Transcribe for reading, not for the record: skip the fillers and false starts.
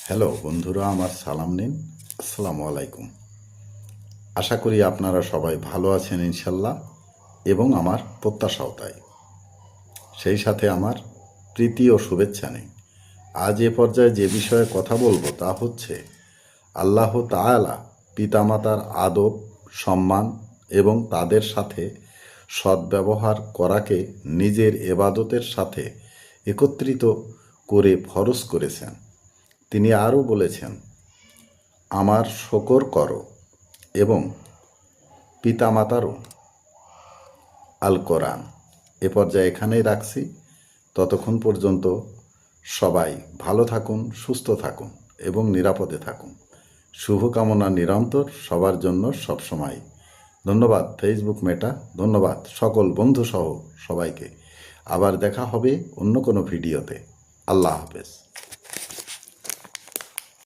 Hello বন্ধুরা, আমার সালাম নিন। আসসালামু আলাইকুম। আশা করি আপনারা সবাই ভালো আছেন ইনশাল্লাহ, এবং আমার প্রত্যাশাও তাই। সেই সাথে আমার প্রীতি ও শুভেচ্ছা নেই। আজ এ পর্যায়ে যে বিষয়ে কথা বলবো তা হচ্ছে আল্লাহ তাআলা পিতামাতার আদব, সম্মান এবং তাদের সাথে সদ্ব্যবহার করাকে নিজের এবাদতের সাথে একত্রিত করে ফরজ করেছেন। তিনি আরও বলেছেন, আমার শকর করো এবং পিতামাতারও। আল কোরআন। এ পর্যায়ে এখানেই রাখছি। ততক্ষণ পর্যন্ত সবাই ভালো থাকুন, সুস্থ থাকুন এবং নিরাপদে থাকুন। শুভকামনা নিরন্তর সবার জন্য সবসময়। ধন্যবাদ ফেসবুক মেটা, ধন্যবাদ সকল বন্ধুসহ সবাইকে। আবার দেখা হবে অন্য কোনো ভিডিওতে। আল্লাহ হাফেজ।